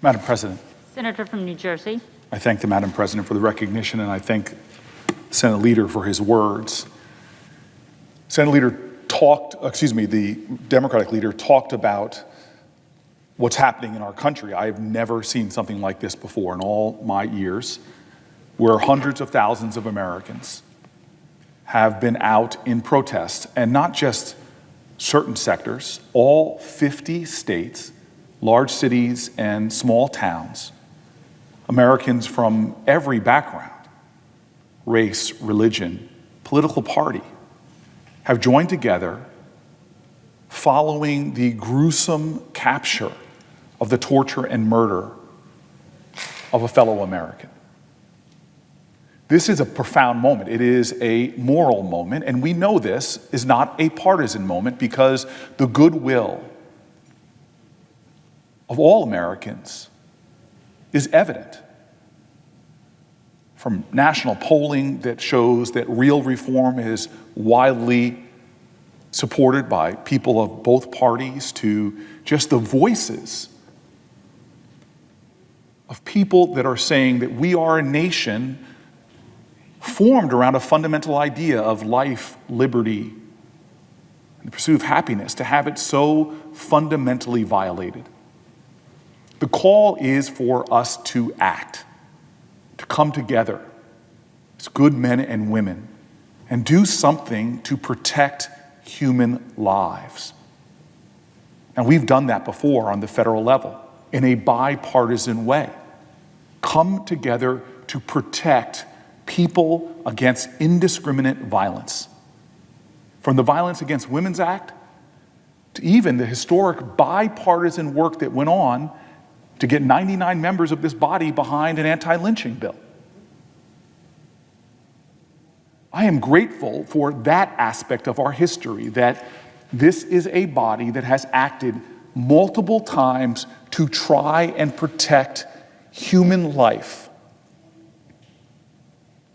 Madam President. Senator from New Jersey. I thank the Madam President for the recognition, and I thank Senate Leader for his words. Senate Leader the Democratic leader talked about what's happening in our country. I have never seen something like this before in all my years, where hundreds of thousands of Americans have been out in protest, and not just certain sectors, all 50 states, large cities and small towns, Americans from every background, race, religion, political party, have joined together following the gruesome capture of the torture and murder of a fellow American. This is a profound moment. It is a moral moment, and we know this is not a partisan moment because the goodwill of all Americans is evident from national polling that shows that real reform is widely supported by people of both parties, to just the voices of people that are saying that we are a nation formed around a fundamental idea of life, liberty, and the pursuit of happiness, to have it so fundamentally violated. The call is for us to act, to come together as good men and women and do something to protect human lives. And we've done that before on the federal level in a bipartisan way. Come together to protect people against indiscriminate violence. From the Violence Against Women's Act to even the historic bipartisan work that went on to get 99 members of this body behind an anti-lynching bill. I am grateful for that aspect of our history, that this is a body that has acted multiple times to try and protect human life.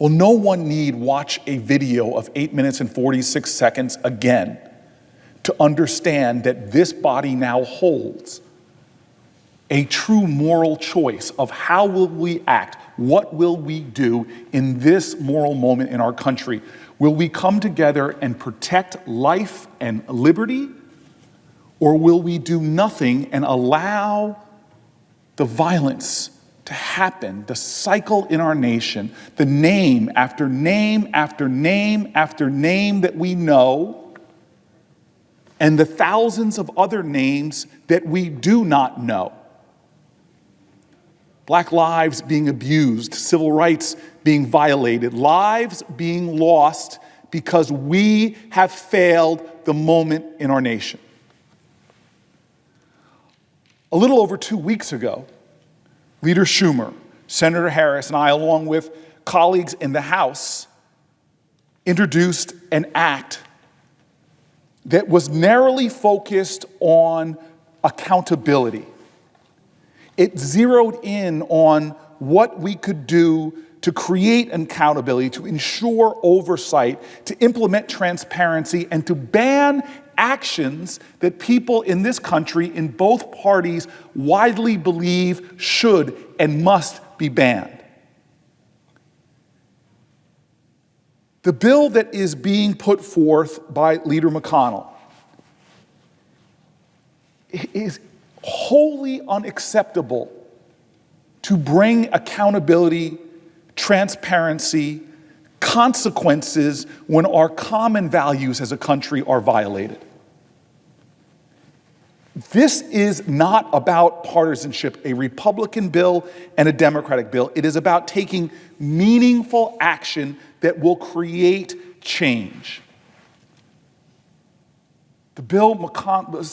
Well, no one need watch a video of 8 minutes and 46 seconds again to understand that this body now holds a true moral choice of how will we act, what will we do in this moral moment in our country. Will we come together and protect life and liberty, or will we do nothing and allow the violence to happen, the cycle in our nation, the name after name after name after name that we know, and the thousands of other names that we do not know? Black lives being abused, civil rights being violated, lives being lost because we have failed the moment in our nation. A little over 2 weeks ago, Leader Schumer, Senator Harris, and I, along with colleagues in the House, introduced an act that was narrowly focused on accountability. It zeroed in on what we could do to create accountability, to ensure oversight, to implement transparency, and to ban actions that people in this country, in both parties, widely believe should and must be banned. The bill that is being put forth by Leader McConnell is wholly unacceptable to bring accountability, transparency, consequences when our common values as a country are violated. This is not about partisanship, a Republican bill and a Democratic bill. It is about taking meaningful action that will create change. The bill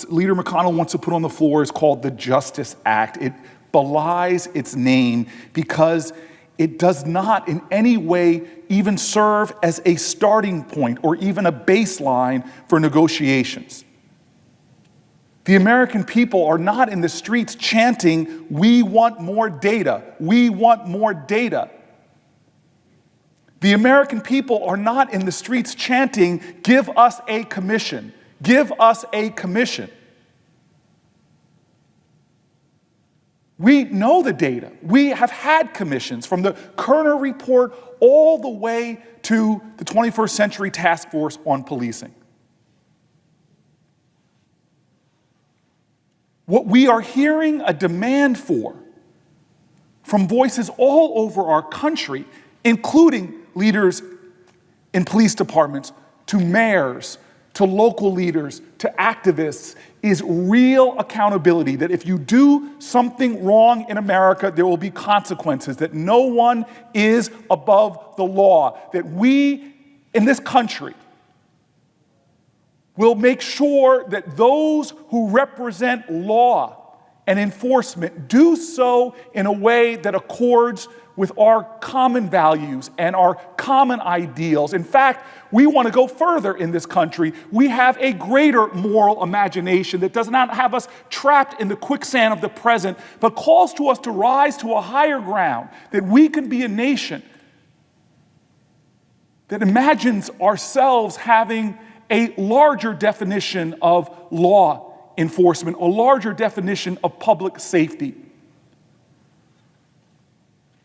Leader McConnell wants to put on the floor is called the Justice Act. It belies its name because it does not in any way even serve as a starting point or even a baseline for negotiations. The American people are not in the streets chanting, "We want more data, we want more data." The American people are not in the streets chanting, "Give us a commission. Give us a commission." We know the data. We have had commissions from the Kerner Report all the way to the 21st Century Task Force on Policing. What we are hearing a demand for from voices all over our country, including leaders in police departments, to mayors, to local leaders, to activists, is real accountability, that if you do something wrong in America, there will be consequences, that no one is above the law, that we in this country will make sure that those who represent law and enforcement do so in a way that accords with our common values and our common ideals. In fact, we want to go further in this country. We have a greater moral imagination that does not have us trapped in the quicksand of the present, but calls to us to rise to a higher ground, that we can be a nation that imagines ourselves having a larger definition of law enforcement, a larger definition of public safety.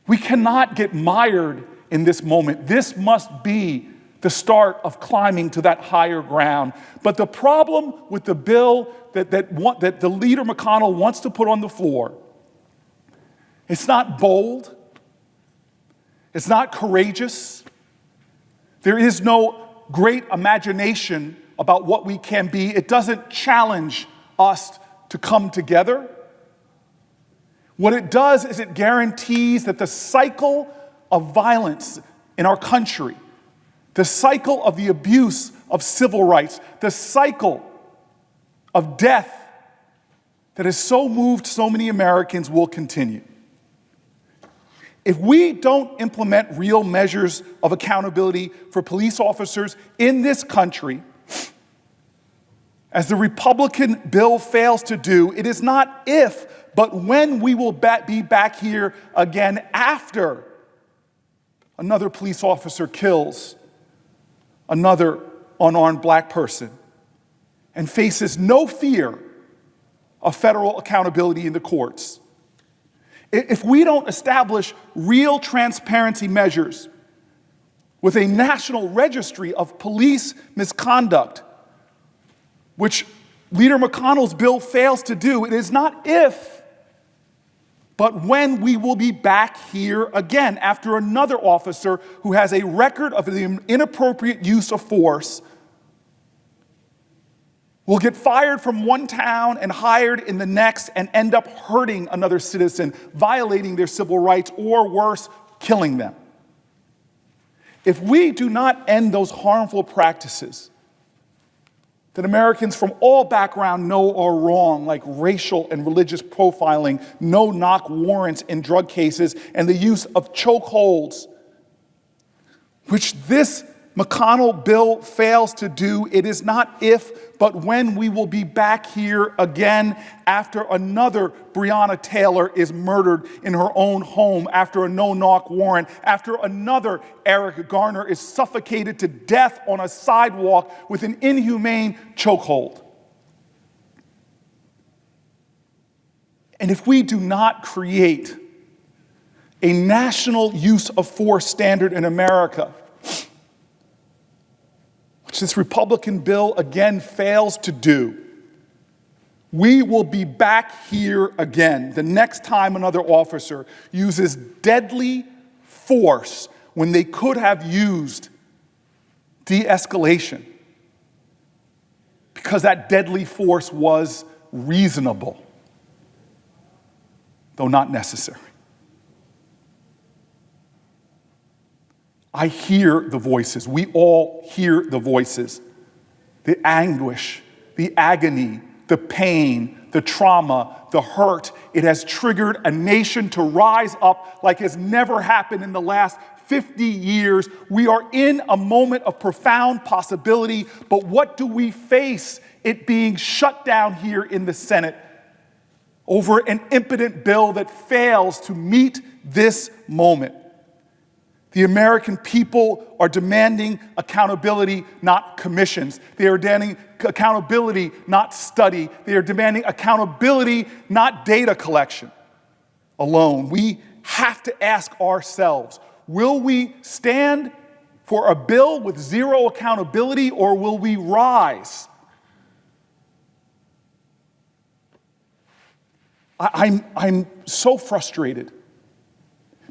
We cannot get mired in this moment. This must be the start of climbing to that higher ground. But the problem with the bill that the leader McConnell wants to put on the floor, it's not bold, it's not courageous, there is no great imagination about what we can be. It doesn't challenge us to come together. What it does is it guarantees that the cycle of violence in our country, the cycle of the abuse of civil rights, the cycle of death that has so moved so many Americans will continue. If we don't implement real measures of accountability for police officers in this country, as the Republican bill fails to do, it is not if, but when we will be back here again after another police officer kills another unarmed black person and faces no fear of federal accountability in the courts. If we don't establish real transparency measures with a national registry of police misconduct, which Leader McConnell's bill fails to do, it is not if, but when we will be back here again after another officer who has a record of the inappropriate use of force will get fired from one town and hired in the next and end up hurting another citizen, violating their civil rights, or worse, killing them. If we do not end those harmful practices that Americans from all backgrounds know are wrong, like racial and religious profiling, no-knock warrants in drug cases, and the use of chokeholds, which this McConnell bill fails to do, it is not if, but when we will be back here again after another Breonna Taylor is murdered in her own home, after a no-knock warrant, after another Eric Garner is suffocated to death on a sidewalk with an inhumane chokehold. And if we do not create a national use of force standard in America, which this Republican bill again fails to do, we will be back here again the next time another officer uses deadly force when they could have used de-escalation, because that deadly force was reasonable, though not necessary. I hear the voices. We all hear the voices. The anguish, the agony, the pain, the trauma, the hurt. It has triggered a nation to rise up like has never happened in the last 50 years. We are in a moment of profound possibility, but what do we face? It being shut down here in the Senate over an impotent bill that fails to meet this moment. The American people are demanding accountability, not commissions. They are demanding accountability, not study. They are demanding accountability, not data collection. alone. We have to ask ourselves, will we stand for a bill with zero accountability, or will we rise? I'm so frustrated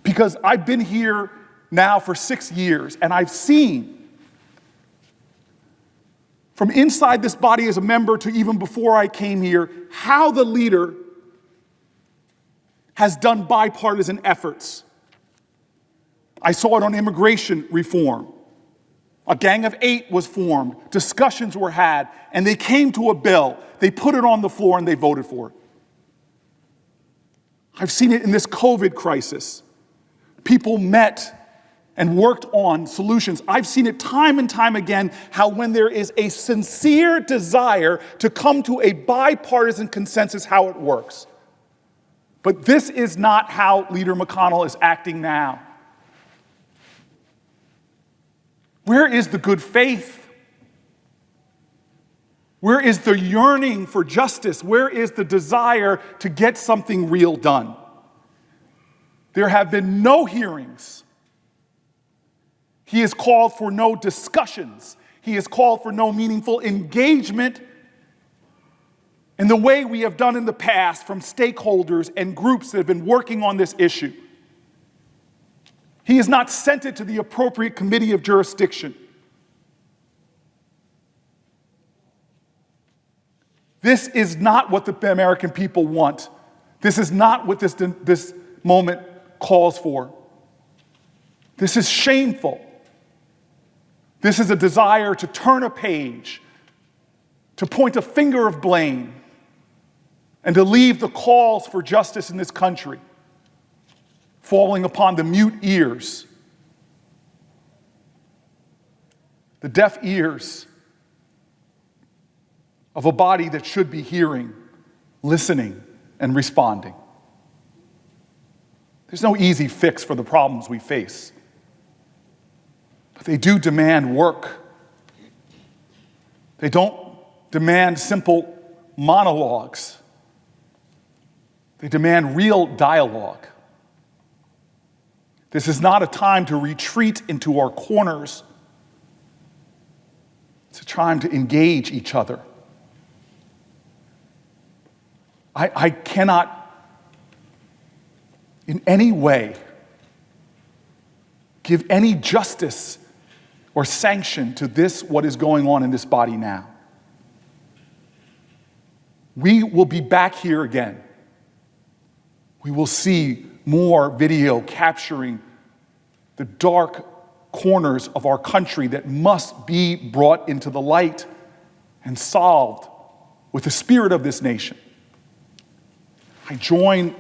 because I've been here now for 6 years, and I've seen from inside this body as a member to even before I came here, how the leader has done bipartisan efforts. I saw it on immigration reform. A gang of 8 was formed, discussions were had, and they came to a bill. They put it on the floor and they voted for it. I've seen it in this COVID crisis. People met and worked on solutions. I've seen it time and time again, how when there is a sincere desire to come to a bipartisan consensus, how it works. But this is not how Leader McConnell is acting now. Where is the good faith? Where is the yearning for justice? Where is the desire to get something real done? There have been no hearings. He has called for no discussions. He has called for no meaningful engagement in the way we have done in the past from stakeholders and groups that have been working on this issue. He has not sent it to the appropriate committee of jurisdiction. This is not what the American people want. This is not what this moment calls for. This is shameful. This is a desire to turn a page, to point a finger of blame, and to leave the calls for justice in this country falling upon the mute ears, the deaf ears of a body that should be hearing, listening, and responding. There's no easy fix for the problems we face, but they do demand work. They don't demand simple monologues. They demand real dialogue. This is not a time to retreat into our corners. It's a time to engage each other. I cannot in any way give any justice or sanction to this, what is going on in this body now. We will be back here again. We will see more video capturing the dark corners of our country that must be brought into the light and solved with the spirit of this nation. I join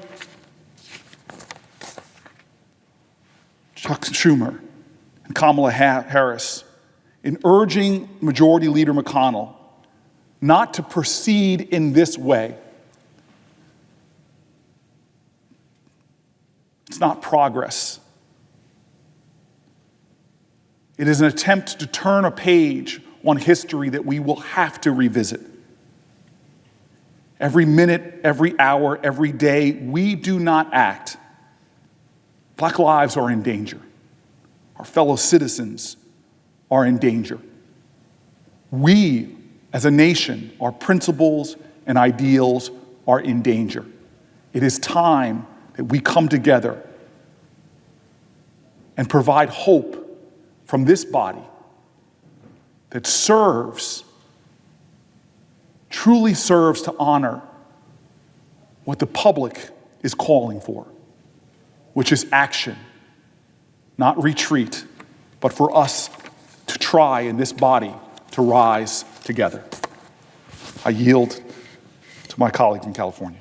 Chuck Schumer and Kamala Harris in urging Majority Leader McConnell not to proceed in this way. It's not progress. It is an attempt to turn a page on history that we will have to revisit. Every minute, every hour, every day, we do not act. Black lives are in danger. Our fellow citizens are in danger. We, as a nation, our principles and ideals are in danger. It is time that we come together and provide hope from this body that truly serves to honor what the public is calling for, which is action, not retreat, but for us to try in this body to rise together. I yield to my colleague from California.